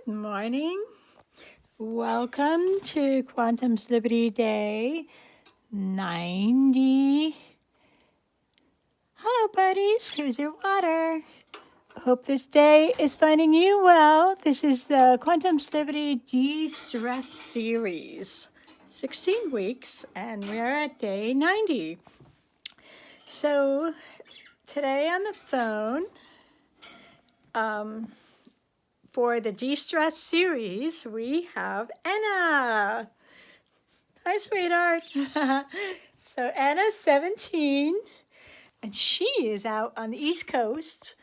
Good morning. Welcome to Quantum's Liberty Day 90. Hello, buddies. Here's your water. Hope this day is finding you well. This is the Quantum's Liberty DeStress series. 16 weeks, and we're at day 90. So today on the phone, for the DeStress series, we have Anna. Hi, sweetheart. So Anna's 17, and she is out on the East Coast,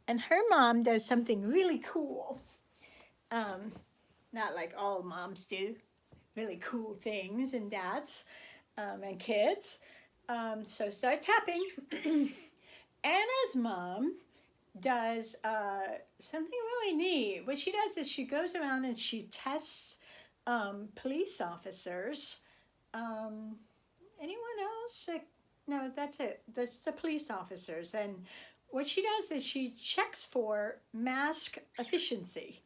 and her mom does something really cool. Not like all moms do, really cool things, and dads and kids. So start tapping. Anna's mom does something really neat. What she does is she goes around and she tests police officers. Anyone else? No, that's it. That's the police officers. And what she does is she checks for mask efficiency.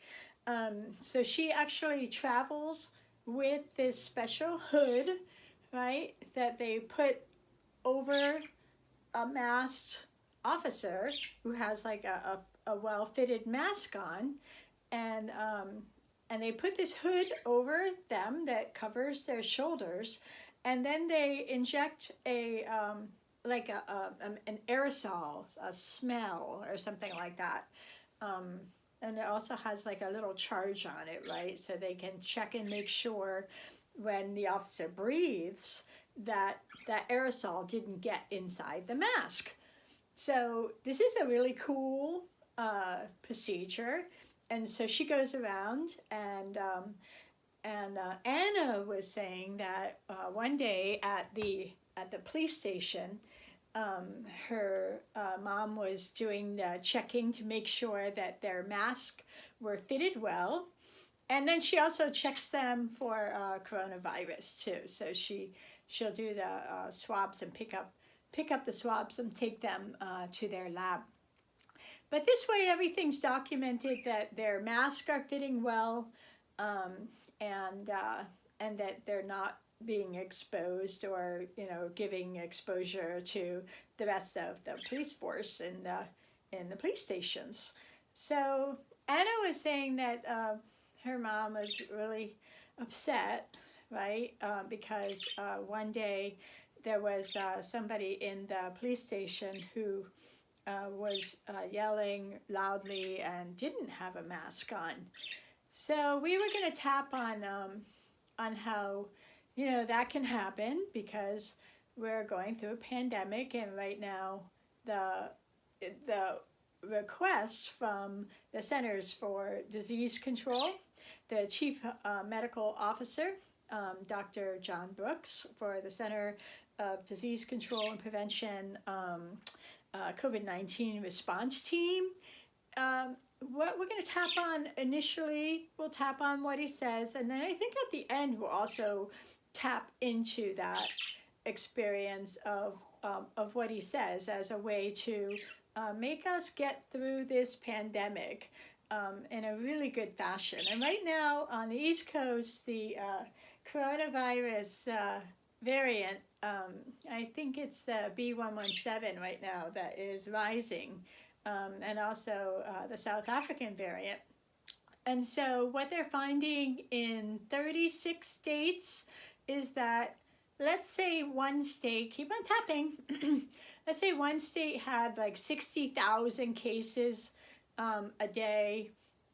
So she actually travels with this special hood, right, that they put over a masked officer who has like a well-fitted mask on, and they put this hood over them that covers their shoulders, and then they inject a like an aerosol, a smell or something like that, and it also has like a little charge on it, right? So they can check and make sure when the officer breathes that that aerosol didn't get inside the mask. So this is a really cool procedure, and so she goes around, and Anna was saying that one day at the police station, her mom was doing the checking to make sure that their masks were fitted well, and then she also checks them for coronavirus too. So she'll do the swabs and pick up the swabs and take them to their lab. But this way, everything's documented that their masks are fitting well, and that they're not being exposed or giving exposure to the rest of the police force in the police stations. So Anna was saying that her mom was really upset, right? Because one day there was somebody in the police station who was yelling loudly and didn't have a mask on. So we were going to tap on how that can happen, because we're going through a pandemic, and right now the request from the Centers for Disease Control, the Chief Medical Officer, Dr. John Brooks, for the Center of Disease Control and Prevention COVID-19 response team. What we're going to tap on initially, we'll tap on what he says, and then I think at the end we'll also tap into that experience of what he says as a way to make us get through this pandemic in a really good fashion. And right now on the East Coast, the coronavirus variant, I think it's B117 right now that is rising, and also the South African variant. And so what they're finding in 36 states is that, let's say one state, keep on tapping, let's say one state had like 60,000 cases a day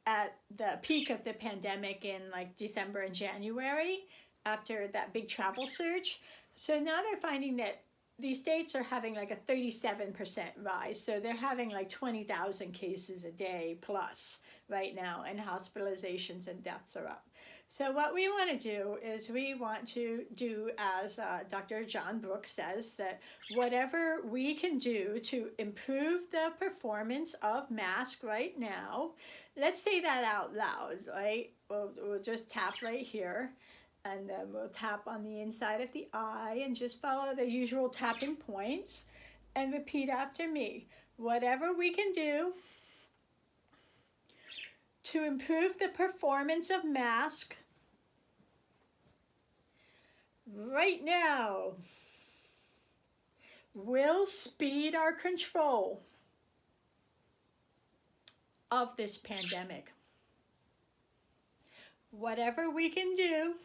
at the peak of the pandemic in like December and January, after that big travel surge. So now they're finding that these states are having like a 37% rise. So they're having like 20,000 cases a day plus right now, and hospitalizations and deaths are up. So what we want to do is we want to do, as Dr. John Brooks says, that whatever we can do to improve the performance of mask right now, let's say that out loud, right? We'll just tap right here, and then we'll tap on the inside of the eye and just follow the usual tapping points and repeat after me. Whatever we can do to improve the performance of mask right now will speed our control of this pandemic. Whatever we can do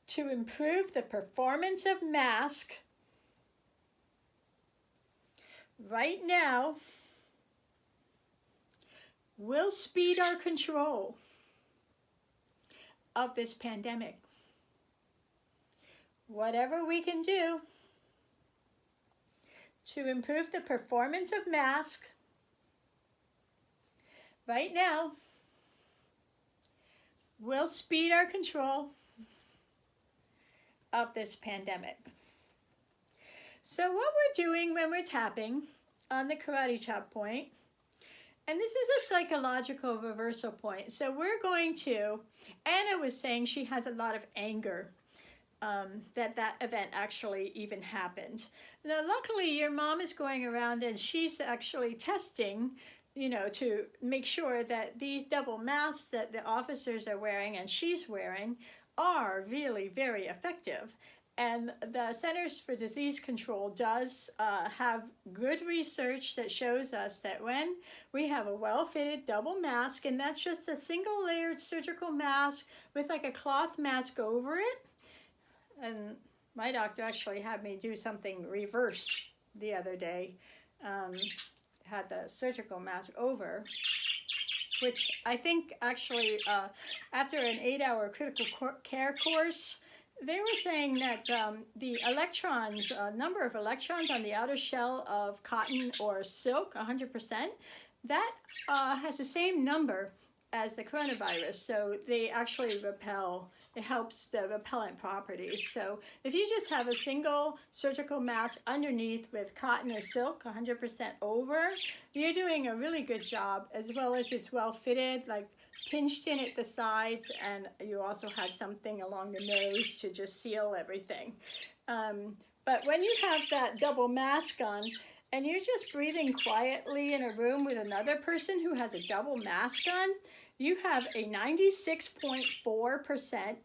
to improve the performance of mask right now will speed our control of this pandemic. Whatever we can do to improve the performance of mask right now will speed our control of this pandemic. So what we're doing when we're tapping on the karate chop point, and this is a psychological reversal point. So we're going to, Anna was saying she has a lot of anger that event actually even happened. Now, luckily, your mom is going around and she's actually testing, you know, to make sure that these double masks that the officers are wearing and she's wearing are really very effective. And the Centers for Disease Control does have good research that shows us that when we have a well-fitted double mask, and that's just a single layered surgical mask with like a cloth mask over it, and my doctor actually had me do something reverse the other day, had the surgical mask over, which I think actually after an 8-hour critical care course, they were saying that the electrons, number of electrons on the outer shell of cotton or silk, 100%, that has the same number as the coronavirus. So they actually repel. It helps the repellent properties. So if you just have a single surgical mask underneath with cotton or silk, 100% over, you're doing a really good job, as well as it's well fitted, like pinched in at the sides, and you also have something along the nose to just seal everything. But when you have that double mask on and you're just breathing quietly in a room with another person who has a double mask on, you have a 96.4%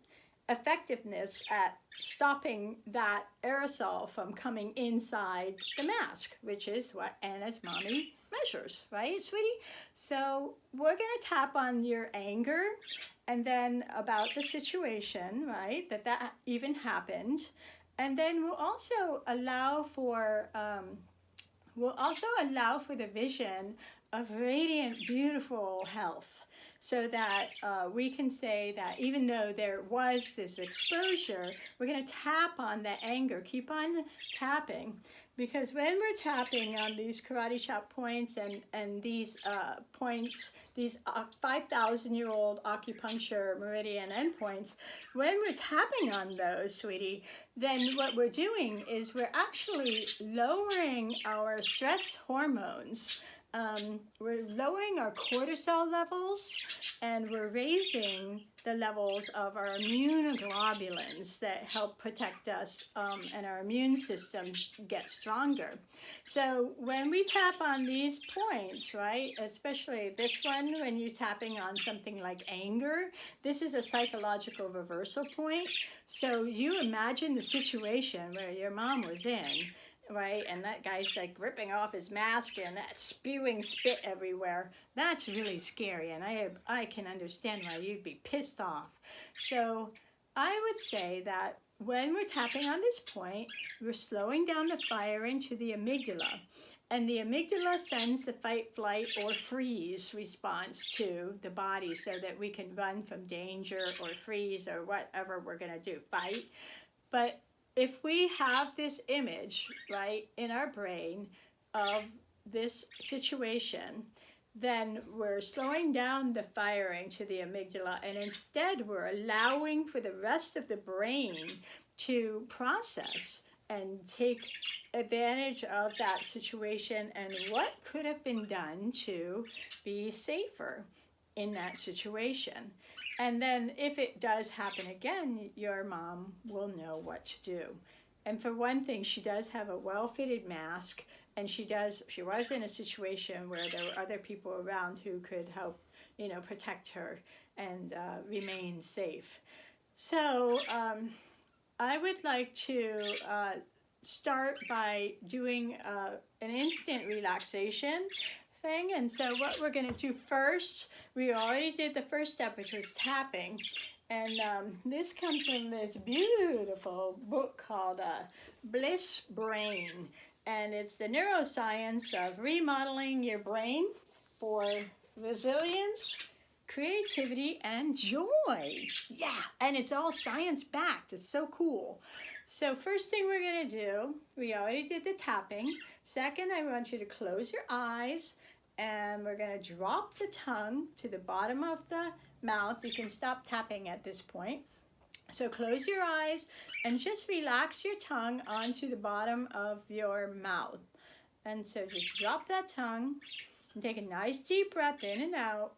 effectiveness at stopping that aerosol from coming inside the mask, which is what Anna's mommy measures, right, sweetie? So we're going to tap on your anger and then about the situation, right, that even happened. And then we'll also allow for the vision of radiant, beautiful health, so that we can say that even though there was this exposure, we're going to tap on that anger, keep on tapping, because when we're tapping on these karate chop points and these points, these 5,000-year-old acupuncture meridian endpoints, when we're tapping on those, sweetie, then what we're doing is we're actually lowering our stress hormones. We're lowering our cortisol levels, and we're raising the levels of our immunoglobulins that help protect us, and our immune system get stronger. So when we tap on these points, right, especially this one, when you're tapping on something like anger, this is a psychological reversal point. So you imagine the situation where your mom was in, right, and that guy's like ripping off his mask and that spewing spit everywhere. That's really scary, and I can understand why you'd be pissed off. So I would say that when we're tapping on this point, we're slowing down the firing to the amygdala, and the amygdala sends the fight, flight, or freeze response to the body so that we can run from danger or freeze or whatever we're going to do, fight. But if we have this image, right, in our brain of this situation, then we're slowing down the firing to the amygdala, and instead we're allowing for the rest of the brain to process and take advantage of that situation and what could have been done to be safer in that situation. And then if it does happen again, your mom will know what to do. And for one thing, she does have a well-fitted mask, And she was in a situation where there were other people around who could help, protect her and remain safe. So I would like to start by doing an instant relaxation thing. And so what we're going to do first, we already did the first step, which was tapping. And this comes from this beautiful book called Bliss Brain. And it's the neuroscience of remodeling your brain for resilience, creativity, and joy. Yeah, and it's all science-backed. It's so cool. So first thing we're going to do, we already did the tapping. Second, I want you to close your eyes, and we're going to drop the tongue to the bottom of the mouth. You can stop tapping at this point. So close your eyes and just relax your tongue onto the bottom of your mouth. And so just drop that tongue and take a nice deep breath in and out,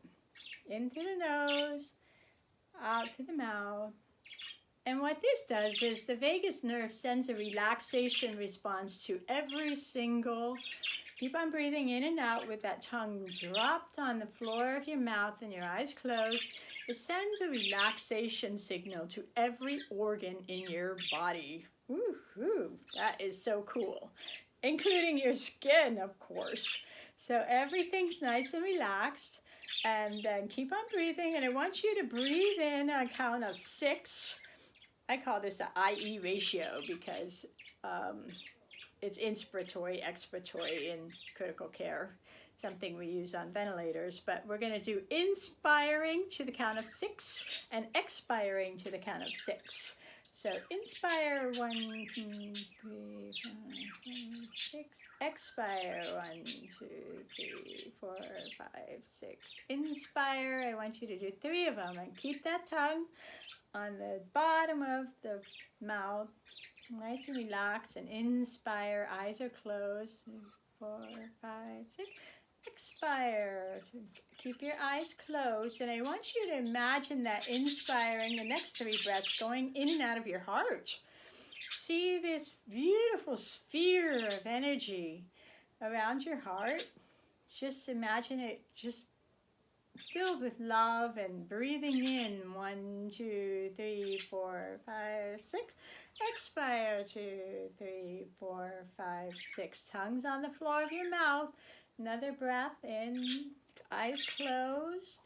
into the nose, out to the mouth. And what this does is the vagus nerve sends a relaxation response to every single. Keep on breathing in and out with that tongue dropped on the floor of your mouth and your eyes closed. It sends a relaxation signal to every organ in your body. Woo-hoo, that is so cool. Including your skin, of course. So everything's nice and relaxed. And then keep on breathing. And I want you to breathe in on a count of 6. I call this the IE ratio because it's inspiratory, expiratory in critical care, something we use on ventilators. But we're going to do inspiring to the count of 6 and expiring to the count of 6. So inspire 1, 2, 3, 4, 5, 6. Expire 1, 2, 3, 4, 5, 6. Inspire. I want you to do 3 of them and keep that tongue on the bottom of the mouth, nice and relaxed, and inspire. Eyes are closed. 4, 5, 6. Expire. Keep your eyes closed, and I want you to imagine that inspiring the next 3 breaths going in and out of your heart. See this beautiful sphere of energy around your heart. Just imagine it just filled with love and breathing in 1, 2, 3, 4, 5, 6. Expire 2, 3, 4, 5, 6. Tongues on the floor of your mouth. Another breath in, eyes closed.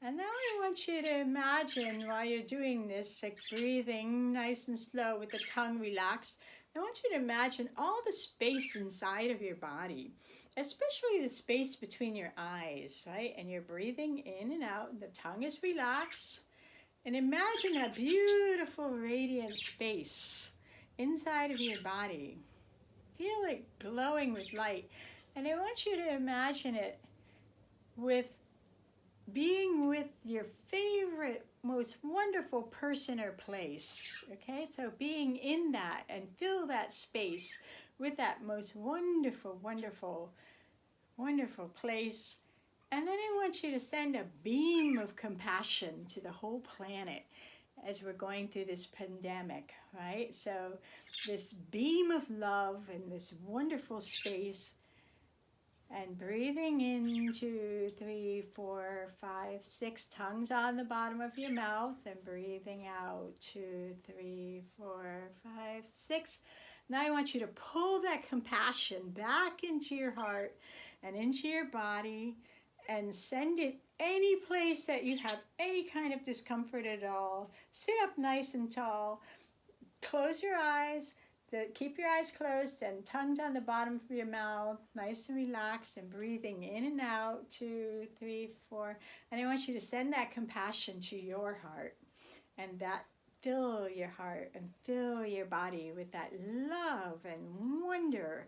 And now I want you to imagine while you're doing this, like breathing nice and slow with the tongue relaxed. I want you to imagine all the space inside of your body, especially the space between your eyes, right? And you're breathing in and out, and the tongue is relaxed. And imagine that beautiful radiant space inside of your body. Feel it glowing with light. And I want you to imagine it with being with your favorite, most wonderful person or place, okay? So being in that and fill that space with that most wonderful, wonderful, wonderful place. And then I want you to send a beam of compassion to the whole planet as we're going through this pandemic, right? So this beam of love in this wonderful space, and breathing in 2, 3, 4, 5, 6, tongues on the bottom of your mouth, and breathing out 2, 3, 4, 5, 6. Now I want you to pull that compassion back into your heart and into your body and send it any place that you have any kind of discomfort at all. Sit up nice and tall. Close your eyes. Keep your eyes closed and tongues on the bottom of your mouth, nice and relaxed, and breathing in and out, 2, 3, 4. And I want you to send that compassion to your heart, and that fill your heart and fill your body with that love and wonder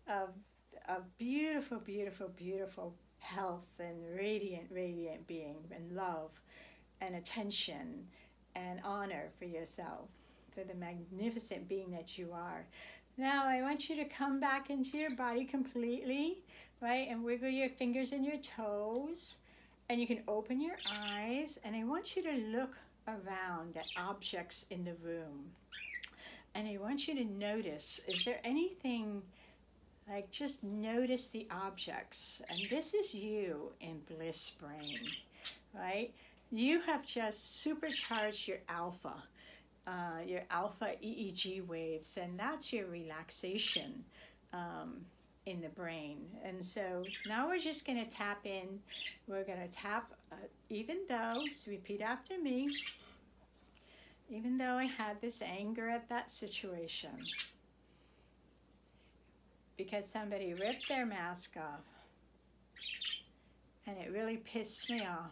of beautiful, beautiful, beautiful health and radiant, radiant being and love and attention and honor for yourself, for the magnificent being that you are. Now I want you to come back into your body completely, right? And wiggle your fingers and your toes. And you can open your eyes. And I want you to look around at objects in the room. And I want you to notice, is there anything Like, just notice the objects. And this is you in Bliss brain, right? You have just supercharged your alpha EEG waves, and that's your relaxation in the brain. And so now we're just going to tap in. We're going to tap, even though, so repeat after me, even though I had this anger at that situation, because somebody ripped their mask off, and it really pissed me off,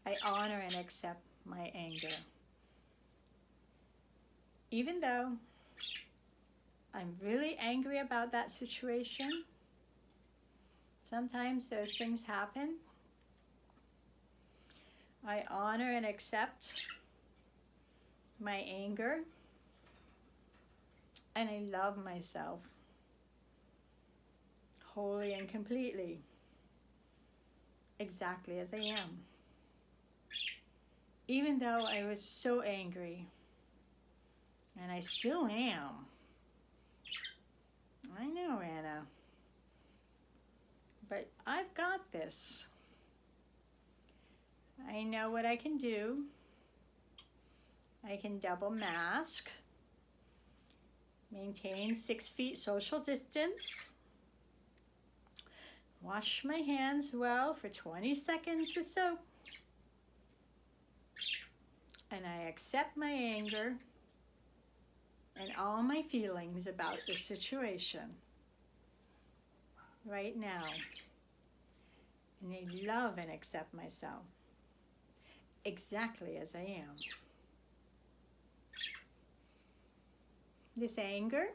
I honor and accept my anger. Even though I'm really angry about that situation, sometimes those things happen, I honor and accept my anger, and I love myself wholly and completely, exactly as I am. Even though I was so angry, and I still am. I know, Anna, but I've got this. I know what I can do. I can double mask, maintain 6 feet social distance, wash my hands well for 20 seconds with soap, and I accept my anger and all my feelings about the situation right now. And I love and accept myself exactly as I am. This anger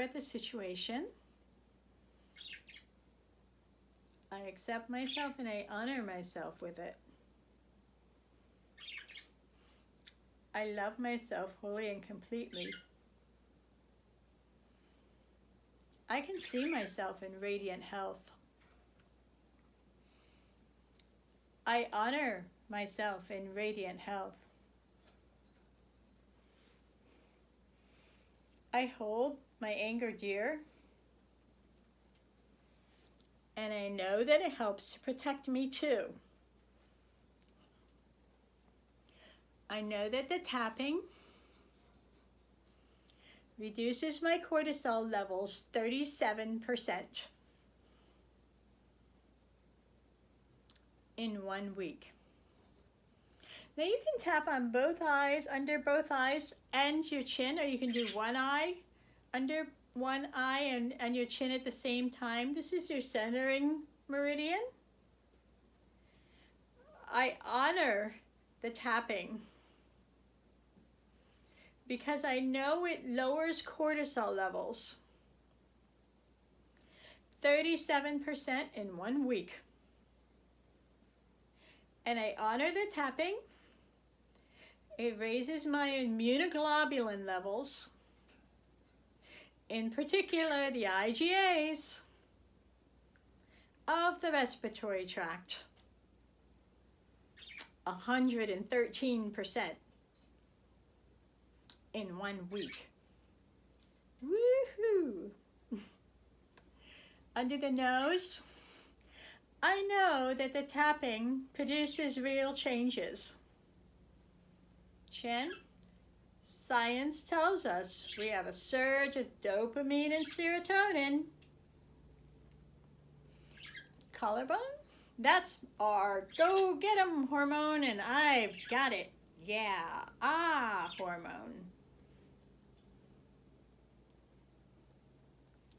at the situation, I accept myself and I honor myself with it. I love myself wholly and completely. I can see myself in radiant health. I honor myself in radiant health. I hold my anger dear, and I know that it helps to protect me too. I know that the tapping reduces my cortisol levels 37% in 1 week. Now you can tap on both eyes, under both eyes, and your chin, or you can do one eye, under one eye and your chin at the same time. This is your centering meridian. I honor the tapping because I know it lowers cortisol levels 37% in 1 week. And I honor the tapping. It raises my immunoglobulin levels, in particular the IgAs of the respiratory tract, 113% in 1 week. Woohoo! Under the nose, I know that the tapping produces real changes. Chin, science tells us we have a surge of dopamine and serotonin. Collarbone, that's our go get 'em hormone, and I've got it. Yeah, hormone.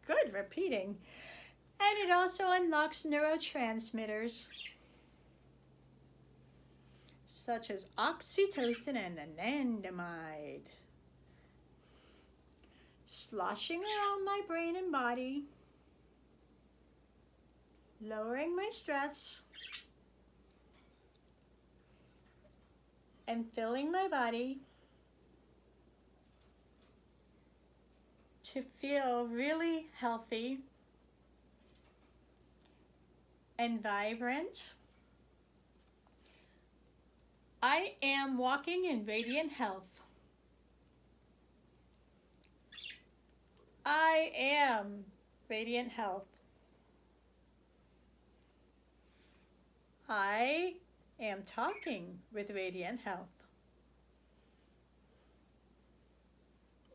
Good, repeating. And it also unlocks neurotransmitters such as oxytocin and anandamide, sloshing around my brain and body, lowering my stress, and filling my body to feel really healthy and vibrant. I am walking in radiant health. I am radiant health. I am talking with radiant health.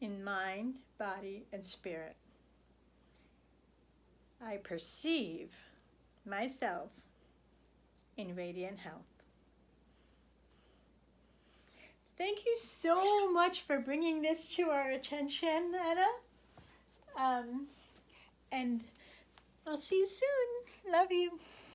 In mind, body, and spirit. I perceive myself in radiant health. Thank you so much for bringing this to our attention, Anna. And I'll see you soon. Love you.